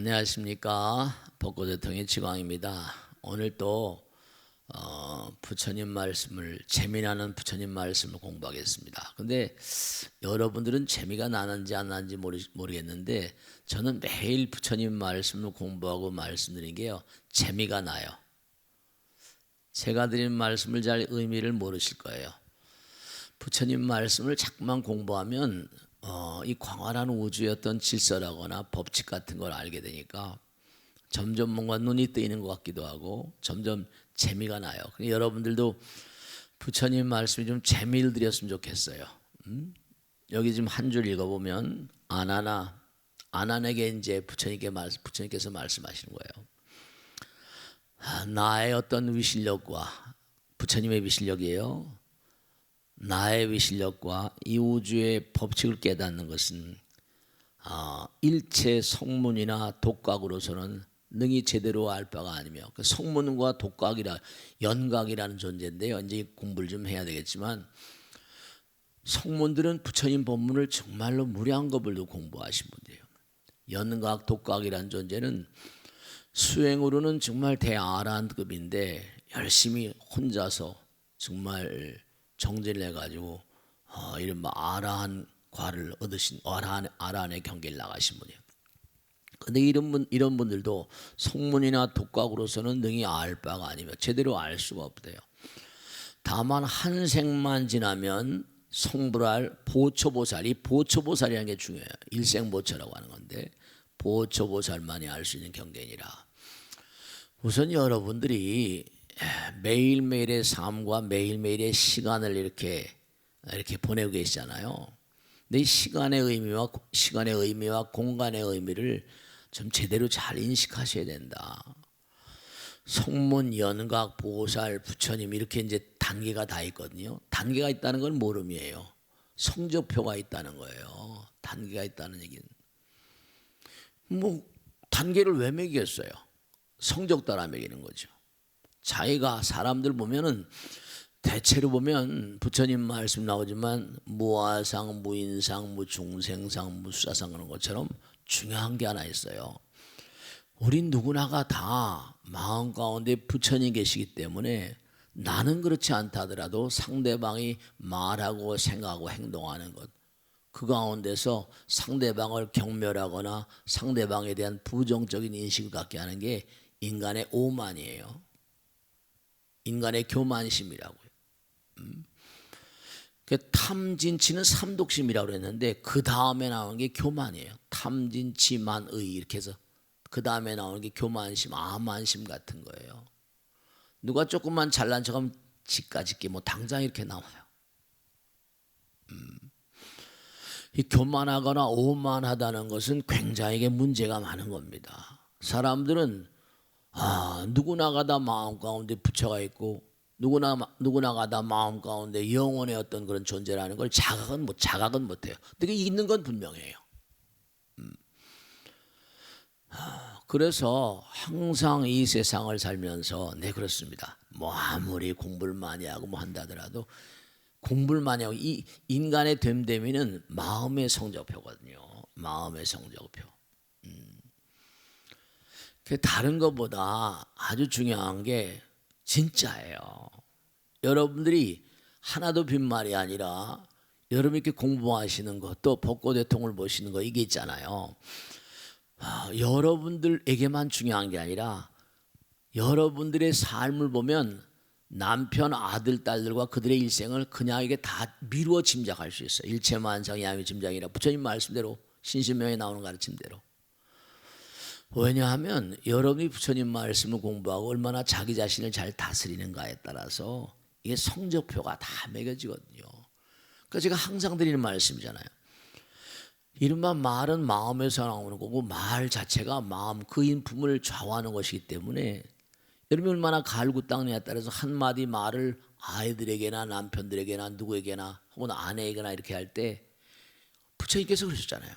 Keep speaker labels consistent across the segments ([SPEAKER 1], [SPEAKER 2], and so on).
[SPEAKER 1] 안녕하십니까. 벚꽃대통의 지광입니다. 오늘 또 부처님 말씀을 재미나는 부처님 말씀을 공부하겠습니다. 근데 여러분들은 재미가 나는지 안 나는지 모르겠는데 저는 매일 부처님 말씀을 공부하고 말씀드린 게요 재미가 나요. 제가 드린 말씀을 잘 의미를 모르실 거예요. 부처님 말씀을 자꾸만 공부하면 이 광활한 우주의 어떤 질서라거나 법칙 같은 걸 알게 되니까 점점 뭔가 눈이 뜨이는 것 같기도 하고 점점 재미가 나요. 여러분들도 부처님 말씀이 좀 재미를 드렸으면 좋겠어요. 여기 지금 한 줄 읽어보면 아난에게 이제 부처님께서 말씀하시는 거예요. 나의 어떤 위실력과 부처님의 위실력이에요. 나의 위실력과 이 우주의 법칙을 깨닫는 것은 일체 성문이나 독각으로서는 능히 제대로 알 바가 아니며 그 성문과 연각이라는 존재인데요. 이제 공부를 좀 해야 되겠지만 성문들은 부처님 법문을 정말로 무량겁을 공부하신 분이에요. 연각, 독각이라는 존재는 수행으로는 정말 대아라한급인데 열심히 혼자서 정말 정진을 해가지고 이른바 아라한 과를 얻으신 아라한의 경계를 나가신 분이에요. 근데 이런 분들도 성문이나 독각으로서는 능히 알 바가 아니며 제대로 알 수가 없대요. 다만 한 생만 지나면 성불할 보초보살, 이 보초보살이라는 게 중요해요. 일생보초라고 하는 건데 보초보살만이 알 수 있는 경계니라. 우선 여러분들이 매일매일의 삶과 매일매일의 시간을 이렇게 보내고 계시잖아요. 근데 이 시간의 의미와 공간의 의미를 좀 제대로 잘 인식하셔야 된다. 성문, 연각, 보살, 부처님 이렇게 이제 단계가 다 있거든요. 단계가 있다는 건 뭘 의미해요? 성적표가 있다는 거예요. 단계가 있다는 얘기는. 뭐 단계를 왜 매기겠어요? 성적 따라 매기는 거죠. 자기가 사람들 보면은 대체로 보면 부처님 말씀 나오지만 무아상, 무인상, 무중생상, 무수사상 그런 것처럼 중요한 게 하나 있어요. 우린 누구나가 다 마음 가운데 부처님 계시기 때문에 나는 그렇지 않다 하더라도 상대방이 말하고 생각하고 행동하는 것, 그 가운데서 상대방을 경멸하거나 상대방에 대한 부정적인 인식을 갖게 하는 게 인간의 오만이에요. 인간의 교만심이라고요. 그 탐진치는 삼독심이라고 그랬는데 그 다음에 나오는 게 교만이에요. 탐진치 만의 이렇게 해서 그 다음에 나오는 게 교만심, 아만심 같은 거예요. 누가 조금만 잘난 척하면 지까짓기 뭐 당장 이렇게 나와요. 이 교만하거나 오만하다는 것은 굉장히 문제가 많은 겁니다. 사람들은 누구나가 다 마음 가운데 부처가 있고 누구나가 다 마음 가운데 영혼의 어떤 그런 존재라는 걸 자각은 못해요. 근데 있는 건 분명해요. 그래서 항상 이 세상을 살면서 네 그렇습니다. 뭐 아무리 공부를 많이 하고 뭐 한다더라도 공부를 많이 하고 이 인간의 됨됨이는 마음의 성적표거든요. 마음의 성적표. 다른 것보다 아주 중요한 게 진짜예요. 여러분들이 하나도 빈말이 아니라 여러분 이렇게 공부하시는 것, 또 벚꽃대통을 보시는 거 이게 있잖아요. 여러분들에게만 중요한 게 아니라 여러분들의 삶을 보면 남편, 아들, 딸들과 그들의 일생을 그냥 이게 다 미루어 짐작할 수 있어요. 일체만상 야미 짐작이라 부처님 말씀대로 신신명에 나오는 가르침대로. 왜냐하면 여러분이 부처님 말씀을 공부하고 얼마나 자기 자신을 잘 다스리는가에 따라서 이게 성적표가 다 매겨지거든요. 그러니까 제가 항상 드리는 말씀이잖아요. 이른바 말은 마음에서 나오는 거고 말 자체가 마음 그 인품을 좌우하는 것이기 때문에 여러분이 얼마나 갈구 닦느냐에 따라서 한마디 말을 아이들에게나 남편들에게나 누구에게나 혹은 아내에게나 이렇게 할 때 부처님께서 그러셨잖아요.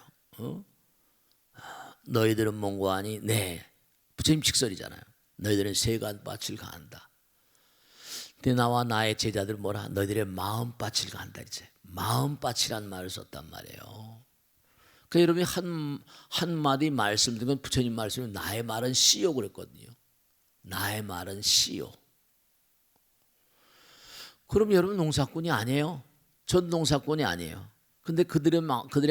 [SPEAKER 1] 너희들은 뭔고 하니? 네. 부처님 직설이잖아요. 너희들은 세간밭을 가한다. 근데 나와 나의 제자들은 뭐라? 너희들의 마음밭을 가한다. 이제 마음밭이란 말을 썼단 말이에요. 그 여러분이 한마디 말씀 듣는 건 부처님 말씀은 나의 말은 씨요 그랬거든요. 나의 말은 씨요. 그럼 여러분 농사꾼이 아니에요. 전 농사꾼이 아니에요. 근데 그들의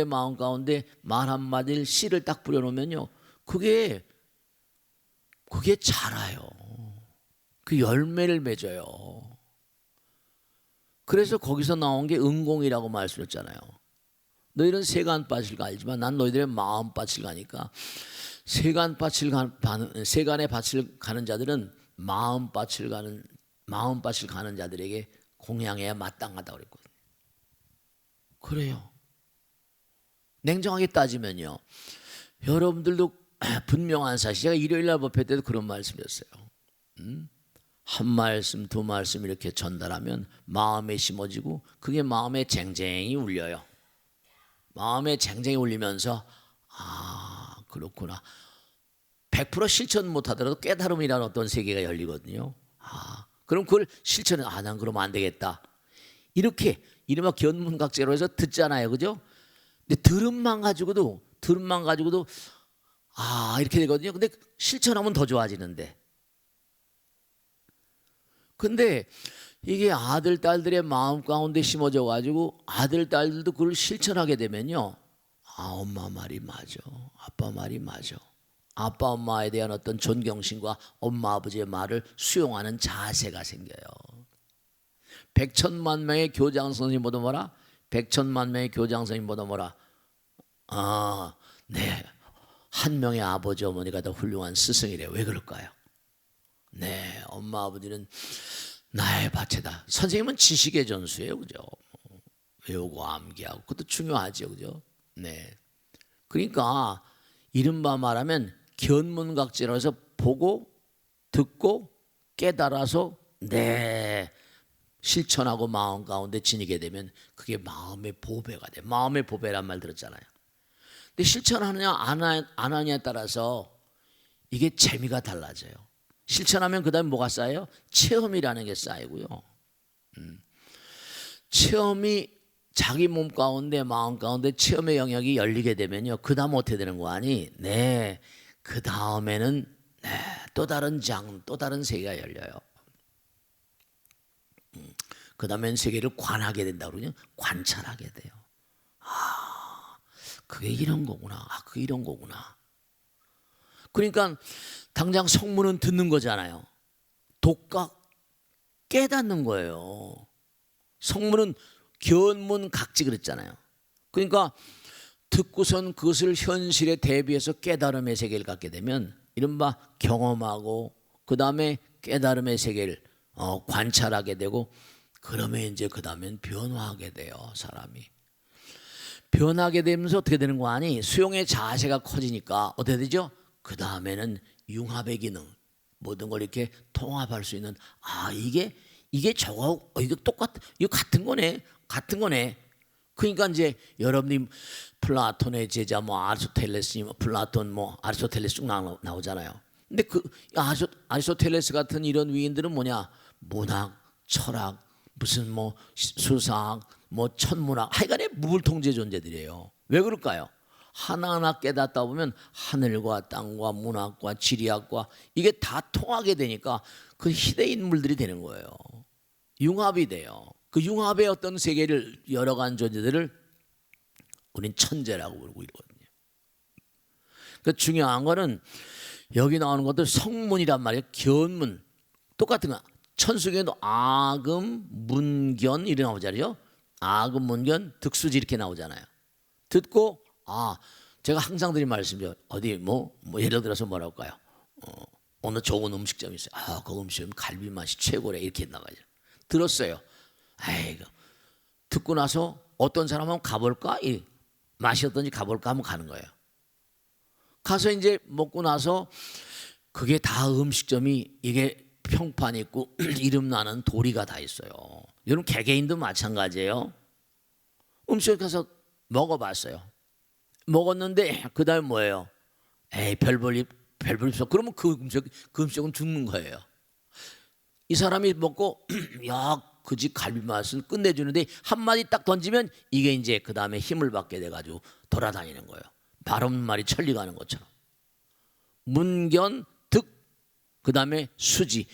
[SPEAKER 1] 마음 가운데 말 한마디를 씨를 딱 뿌려놓으면요, 그게 자라요. 그 열매를 맺어요. 그래서 거기서 나온 게 은공이라고 말씀했잖아요. 너희는 세간밭을 갈지만 난 너희들의 마음밭을 가니까 세간의 밭을 가는 자들은 마음밭을 가는 자들에게 공양해야 마땅하다고 그랬거든요. 그래요. 냉정하게 따지면요, 여러분들도 분명한 사실, 제가 일요일날 법회 때도 그런 말씀이었어요. 한 말씀 두 말씀 이렇게 전달하면 마음에 심어지고 그게 마음에 쟁쟁이 울려요. 마음에 쟁쟁이 울리면서 아 그렇구나, 100% 실천 못하더라도 깨달음이라는 어떤 세계가 열리거든요. 아 그럼 그걸 실천해. 아 난 그러면 안 되겠다. 이렇게 이른바 견문각제로 해서 듣잖아요, 그죠? 근데 들음만 가지고도 아 이렇게 되거든요. 근데 실천하면 더 좋아지는데. 근데 이게 아들 딸들의 마음 가운데 심어져 가지고 아들 딸들도 그걸 실천하게 되면요, 아 엄마 말이 맞아, 아빠 말이 맞아. 아빠 엄마에 대한 어떤 존경심과 엄마 아버지의 말을 수용하는 자세가 생겨요. 백천만 명의 교장 선생님보다 뭐라? 백천만 명의 교장 선생님보다 뭐라? 아, 네. 한 명의 아버지 어머니가 더 훌륭한 스승이래요. 왜 그럴까요? 네, 엄마 아버지는 나의 밭이다. 선생님은 지식의 전수예요, 그죠? 외우고 암기하고 그것도 중요하죠, 그죠? 네. 그러니까 이른바 말하면 견문각제로 해서 보고 듣고 깨달아서 네 실천하고 마음 가운데 지니게 되면 그게 마음의 보배가 돼. 마음의 보배란 말 들었잖아요. 근데 실천하느냐 안 하느냐에 따라서 이게 재미가 달라져요. 실천하면 그 다음에 뭐가 쌓여요? 체험이라는 게 쌓이고요. 체험이 자기 몸 가운데 마음 가운데 체험의 영역이 열리게 되면요, 그 다음 어떻게 되는 거 아니? 네, 그 다음에는 네, 또 다른 또 다른 세계가 열려요. 그 다음엔 세계를 관하게 된다고 그러죠. 관찰하게 돼요. 아, 그게 이런 거구나. 아, 그게 이런 거구나. 그러니까 당장 성문은 듣는 거잖아요. 독각 깨닫는 거예요. 성문은 견문각지 그랬잖아요. 그러니까 듣고선 그것을 현실에 대비해서 깨달음의 세계를 갖게 되면 이른바 경험하고 그 다음에 깨달음의 세계를 관찰하게 되고, 그러면 이제 그 다음엔 변화하게 돼요. 사람이 변하게 되면서 어떻게 되는 거 아니? 수용의 자세가 커지니까 어떻게 되죠? 그 다음에는 융합의 기능, 모든 걸 이렇게 통합할 수 있는, 아 이게 저거 이거 이거 같은 거네. 그러니까 이제 여러분이 플라톤의 제자 아리스토텔레스, 플라톤 아리스토텔레스 쭉 나오잖아요. 근데 그 아리스토텔레스 같은 이런 위인들은 뭐냐? 문학, 철학, 무슨 수사학, 천문학, 하여간에 무불통제 존재들이에요. 왜 그럴까요? 하나하나 깨닫다 보면 하늘과 땅과 문학과 지리학과 이게 다 통하게 되니까 그 희대 인물들이 되는 거예요. 융합이 돼요. 그 융합의 어떤 세계를 열어간 존재들을 우린 천재라고 부르고 이러거든요. 그 중요한 거는 여기 나오는 것들 성문이란 말이에요. 견문 똑같은 거. 천수경에도 아금, 문견 이렇게 나오잖아요. 아금, 문견, 득수지 이렇게 나오잖아요. 듣고 제가 항상 드린 말씀이죠. 어디 예를 들어서 뭐라고 할까요? 어느 좋은 음식점이 있어요. 그 음식점 갈비 맛이 최고래 이렇게 나가죠. 들었어요. 아이고 듣고 나서 어떤 사람은 가볼까? 맛이 어떤지 가볼까 하면 가는 거예요. 가서 이제 먹고 나서 그게 다 음식점이 이게 평판 있고 이름 나는 도리가 다 있어요. 여러분 개개인도 마찬가지예요. 음식에 가서 먹어봤어요. 먹었는데 그 다음에 뭐예요? 별볼입 없어. 그러면 그 음식은 죽는 거예요. 이 사람이 먹고 야 그 집 갈비 맛은 끝내주는데 한마디 딱 던지면 이게 이제 그 다음에 힘을 받게 돼가지고 돌아다니는 거예요. 말 없는 말이 천리 가는 것처럼. 문견, 득, 그 다음에 수지.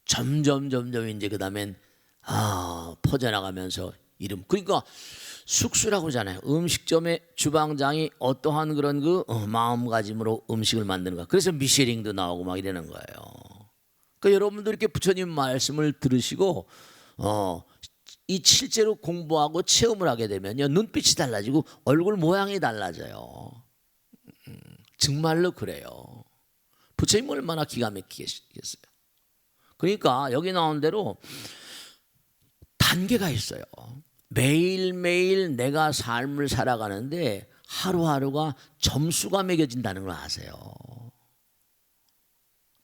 [SPEAKER 1] 점점 이제 그 다음엔 퍼져나가면서 이름. 그러니까 숙수라고 하잖아요. 음식점의 주방장이 어떠한 그런 그 마음가짐으로 음식을 만드는가. 그래서 미쉐링도 나오고 막 이러는 거예요. 그러니까 여러분들 이렇게 부처님 말씀을 들으시고 이 실제로 공부하고 체험을 하게 되면요, 눈빛이 달라지고 얼굴 모양이 달라져요. 정말로 그래요. 부처님 얼마나 기가 막히겠어요. 그러니까 여기 나온 대로 단계가 있어요. 매일매일 내가 삶을 살아가는데 하루하루가 점수가 매겨진다는 걸 아세요.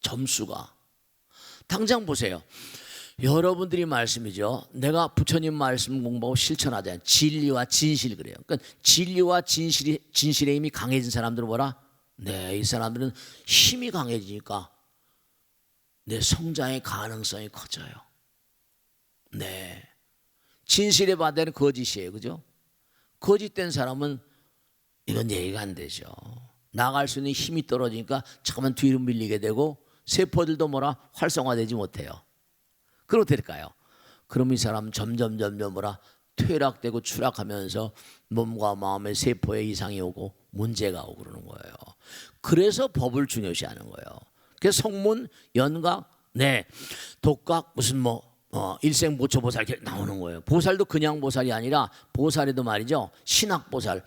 [SPEAKER 1] 점수가. 당장 보세요. 여러분들이 말씀이죠. 내가 부처님 말씀 공부하고 실천하자. 진리와 진실 그래요. 그러니까 진리와 진실의 힘이 강해진 사람들은 뭐라? 네, 이 사람들은 힘이 강해지니까 내 성장의 가능성이 커져요. 네. 진실의 바다는 거짓이에요. 그죠? 거짓된 사람은 이건 얘기가 안 되죠. 나갈 수 있는 힘이 떨어지니까 잠깐만 뒤로 밀리게 되고 세포들도 뭐라 활성화되지 못해요. 그럼 어떻게 될까요? 그럼 이 사람 점점 뭐라 퇴락되고 추락하면서 몸과 마음의 세포에 이상이 오고 문제가 오고 그러는 거예요. 그래서 법을 중요시하는 거예요. 그래서 성문, 연각, 네, 독각 무슨 일생 모처 보살 이렇게 나오는 거예요. 보살도 그냥 보살이 아니라 보살에도 말이죠, 신학 보살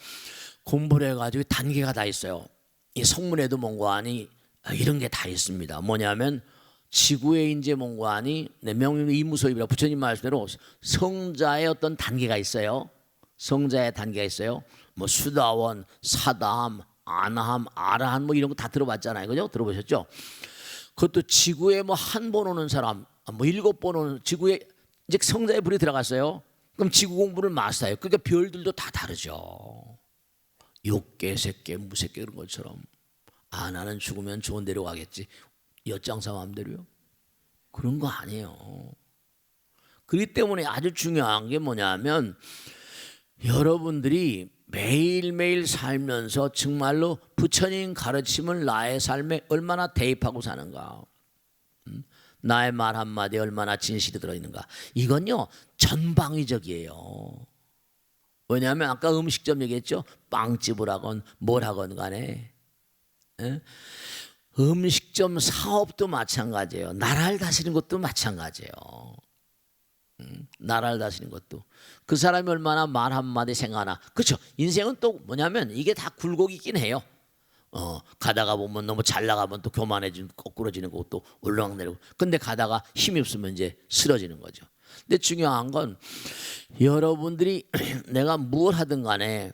[SPEAKER 1] 공부를 해가지고 단계가 다 있어요. 이 성문에도 뭔가하니 이런 게 다 있습니다. 뭐냐면 지구의 이제 뭔가하니 명륜 이무소입이라 부처님 말씀대로 성자의 어떤 단계가 있어요. 성자의 단계가 있어요. 뭐 수다원, 사다함, 아나함, 아라한 이런 거 다 들어봤잖아요. 그죠? 들어보셨죠? 그것도 지구에 한 번 오는 사람, 7번 오는 지구에 이제 성자의 불이 들어갔어요. 그럼 지구 공부를 마스터해요. 그러니까 별들도 다 다르죠. 욕계, 색계, 무색계 그런 것처럼. 나는 죽으면 좋은 데로 가겠지. 엿장사 마음대로요? 그런 거 아니에요. 그렇기 때문에 아주 중요한 게 뭐냐면 여러분들이 매일매일 살면서 정말로 부처님 가르침을 나의 삶에 얼마나 대입하고 사는가, 나의 말 한마디에 얼마나 진실이 들어있는가, 이건요 전방위적이에요. 왜냐하면 아까 음식점 얘기했죠. 빵집을 하건 뭘 하건 간에 음식점 사업도 마찬가지예요. 나라를 다스리는 것도 마찬가지예요. 나라를 다스리는 것도 그 사람이 얼마나 말 한마디 생각하나. 그렇죠. 인생은 또 뭐냐면 이게 다 굴곡이 있긴 해요. 가다가 보면 너무 잘 나가면 또 교만해지고 거꾸러지는 거고 또 올라가내리고. 근데 가다가 힘이 없으면 이제 쓰러지는 거죠. 근데 중요한 건 여러분들이 내가 뭘 하든 간에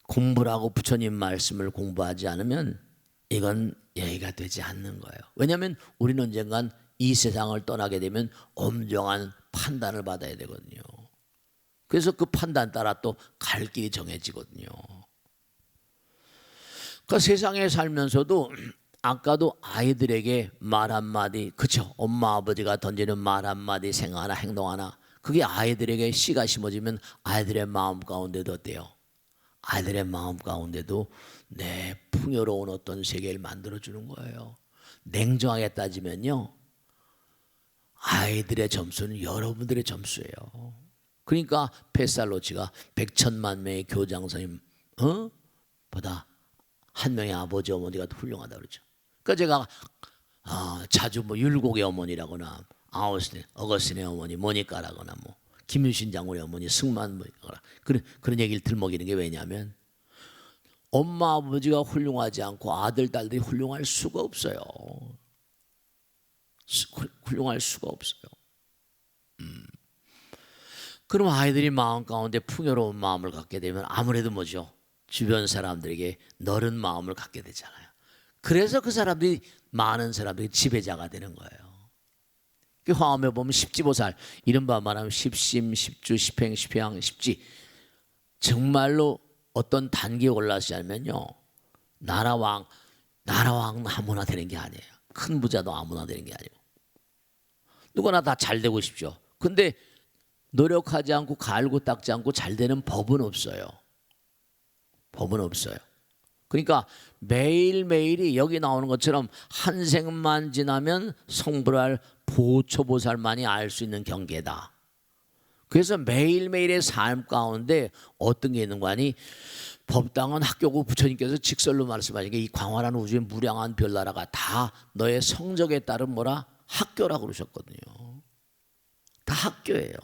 [SPEAKER 1] 공부를 하고 부처님 말씀을 공부하지 않으면 이건 얘기가 되지 않는 거예요. 왜냐하면 우리는 언젠간 이 세상을 떠나게 되면 엄정한 판단을 받아야 되거든요. 그래서 그 판단 따라 또 갈 길이 정해지거든요. 그러니까 세상에 살면서도 아까도 아이들에게 말 한마디, 그쵸? 엄마 아버지가 던지는 말 한마디, 생각 하나, 행동 하나, 그게 아이들에게 씨가 심어지면 아이들의 마음 가운데도 어때요? 아이들의 마음 가운데도 내 풍요로운 어떤 세계를 만들어주는 거예요. 냉정하게 따지면요, 아이들의 점수는 여러분들의 점수예요. 그러니까 페살로치가 100천만 명의 교장 선생님 보다 한 명의 아버지 어머니가 더 훌륭하다 그러죠. 그러니까 제가 자주 율곡의 어머니라거나 어거스틴의 어머니 모니카라거나 김유신 장군의 어머니 승만 그런 얘기를 들먹이는 게 왜냐하면 엄마 아버지가 훌륭하지 않고 아들 딸들이 훌륭할 수가 없어요. 훌륭할 수가 없어요. 그럼 아이들이 마음 가운데 풍요로운 마음을 갖게 되면 아무래도 뭐죠? 주변 사람들에게 너른 마음을 갖게 되잖아요. 그래서 그 사람들이 많은 사람들이 지배자가 되는 거예요. 그 화엄에 보면 십지보살, 이른바 말하면 십심, 십주, 십행, 십향, 십지, 정말로 어떤 단계에 올라서지 않으면요, 나라왕 아무나 되는 게 아니에요. 큰 부자도 아무나 되는 게 아니고 누구나 다 잘 되고 싶죠. 근데 노력하지 않고 갈고 닦지 않고 잘 되는 법은 없어요. 법은 없어요. 그러니까 매일매일이 여기 나오는 것처럼 한 생만 지나면 성불할 보초보살만이 알 수 있는 경계다. 그래서 매일매일의 삶 가운데 어떤 게 있는 거 아니? 법당은 학교고 부처님께서 직설로 말씀하신 게 이 광활한 우주의 무량한 별나라가 다 너의 성적에 따른 뭐라? 학교라고 그러셨거든요. 다 학교예요.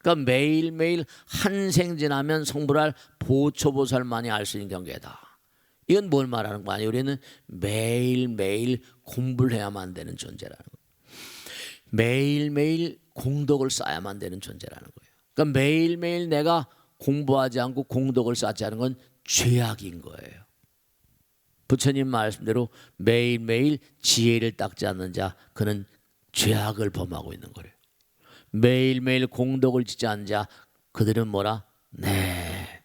[SPEAKER 1] 그러니까 매일매일 한 생 지나면 성불할 보초보살만이 알 수 있는 경계다. 이건 뭘 말하는 거 아니에요? 우리는 매일매일 공부를 해야만 되는 존재라는 거예요. 매일매일 공덕을 쌓아야만 되는 존재라는 거예요. 그러니까 매일매일 내가 공부하지 않고 공덕을 쌓지 않은 건 죄악인 거예요. 부처님 말씀대로 매일매일 지혜를 닦지 않는 자 그는 죄악을 범하고 있는 거래요. 매일매일 공덕을 짓지 않는 자 그들은 뭐라? 네,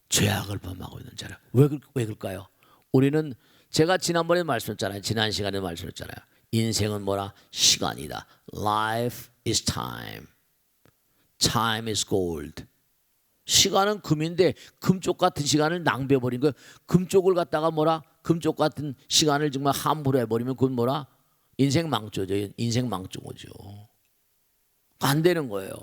[SPEAKER 1] 죄악을 범하고 있는 자라. 왜 그럴까요? 우리는 제가 지난번에 말씀했잖아요. 지난 시간에 말씀했잖아요. 인생은 뭐라? 시간이다. Life is time. Time is gold. 시간은 금인데 금쪽 같은 시간을 낭비해버린 거예요. 금쪽을 갖다가 뭐라? 금쪽 같은 시간을 정말 함부로 해버리면 그건 뭐라? 인생 망조죠. 인생 망조죠. 안 되는 거예요.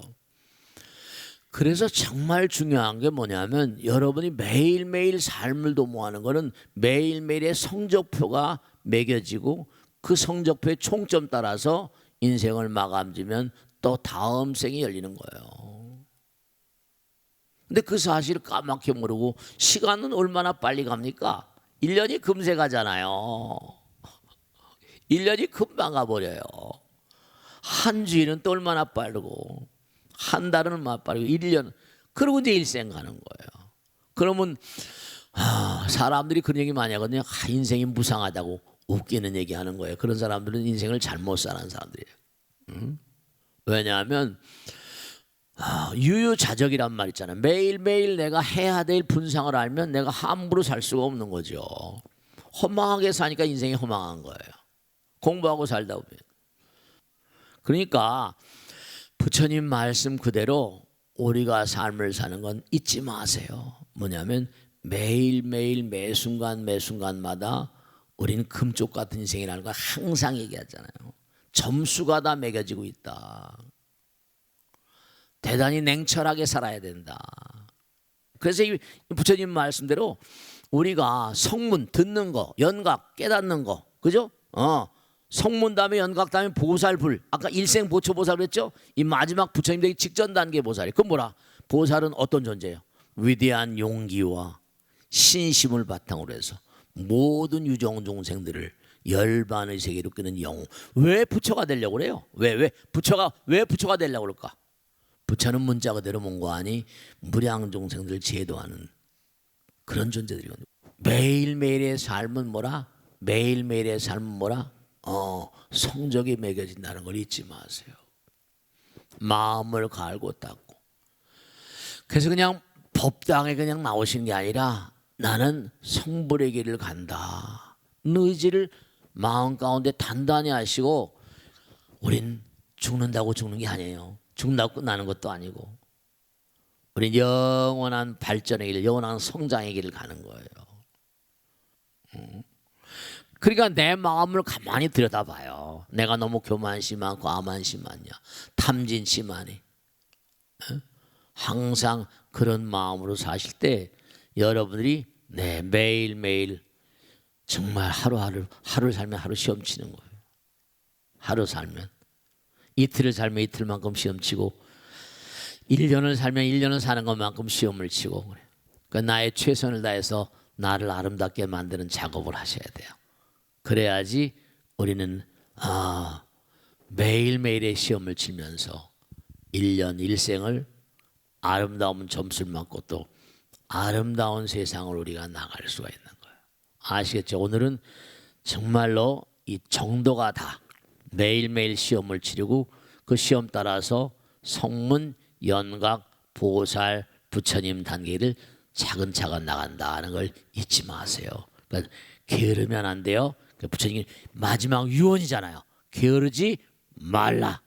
[SPEAKER 1] 그래서 정말 중요한 게 뭐냐면 여러분이 매일매일 삶을 도모하는 거는 매일매일의 성적표가 매겨지고 그 성적표의 총점 따라서 인생을 마감지면 또 다음 생이 열리는 거예요. 근데 그 사실을 까맣게 모르고 시간은 얼마나 빨리 갑니까? 1년이 금세 가잖아요. 1년이 금방 가버려요. 한 주일은 또 얼마나 빠르고 한 달은 얼마나 빠르고 1년 그러고 이제 일생 가는 거예요. 그러면 사람들이 그런 얘기 많이 하거든요. 인생이 무상하다고 웃기는 얘기하는 거예요. 그런 사람들은 인생을 잘못 사는 사람들이에요. 왜냐하면 유유자적이란 말 있잖아요. 매일매일 내가 해야 될 분상을 알면 내가 함부로 살 수가 없는 거죠. 허망하게 사니까 인생이 허망한 거예요. 공부하고 살다 보면. 그러니까 부처님 말씀 그대로 우리가 삶을 사는 건 잊지 마세요. 뭐냐면 매일매일 매순간 매순간마다 우리는 금쪽 같은 인생이라는 걸 항상 얘기하잖아요. 점수가 다 매겨지고 있다. 대단히 냉철하게 살아야 된다. 그래서 이 부처님 말씀대로 우리가 성문 듣는 거, 연각 깨닫는 거, 그죠? 성문 다음에 연각 다음에 보살불. 아까 일생 보초보살 그랬죠? 이 마지막 부처님 되기 직전 단계 보살이. 그건 뭐라? 보살은 어떤 존재예요? 위대한 용기와 신심을 바탕으로 해서 모든 유정 종생들을 열반의 세계로 끄는 영웅. 왜 부처가 되려고 그래요? 왜 부처가 되려고 그럴까? 부처는 문자 그대로 뭔고하니 무량 종생들을 제도하는 그런 존재들이거든요. 매일매일의 삶은 뭐라? 매일매일의 삶은 뭐라? 성적이 매겨진다는 걸 잊지 마세요. 마음을 갈고 닦고. 그래서 그냥 법당에 그냥 나오시는 게 아니라 나는 성불의 길을 간다. 의지를 마음 가운데 단단히 하시고 우린 죽는다고 죽는 게 아니에요. 죽는다고 끝나는 것도 아니고 우린 영원한 발전의 길, 영원한 성장의 길을 가는 거예요. 그러니까 내 마음을 가만히 들여다봐요. 내가 너무 교만심 많고 암만심 많냐, 탐진심 많이. 항상 그런 마음으로 사실 때 여러분들이 매일매일 정말 하루를 살면 하루 시험 치는 거예요. 하루 살면 이틀을 살면 이틀만큼 시험 치고 1년을 살면 1년을 사는 것만큼 시험을 치고 그래요. 그러니까 나의 최선을 다해서 나를 아름답게 만드는 작업을 하셔야 돼요. 그래야지 우리는 매일매일의 시험을 치면서 1년 1생을 아름다운 점수를 맞고 또 아름다운 세상을 우리가 나갈 수가 있는 거예요. 아시겠죠? 오늘은 정말로 이 정도가 다 매일매일 시험을 치르고 그 시험 따라서 성문, 연각, 보살, 부처님 단계를 차근차근 나간다는 걸 잊지 마세요. 그러니까 게으르면 안 돼요. 부처님이 마지막 유언이잖아요. 게으르지 말라.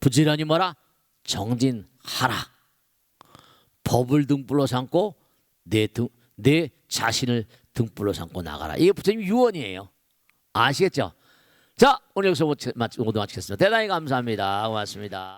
[SPEAKER 1] 부지런히 뭐라? 정진하라. 법을 등불로 삼고 내 자신을 등불로 삼고 나가라. 이게 부처님 유언이에요. 아시겠죠? 자, 오늘 여기서 모두 마치겠습니다. 대단히 감사합니다. 고맙습니다.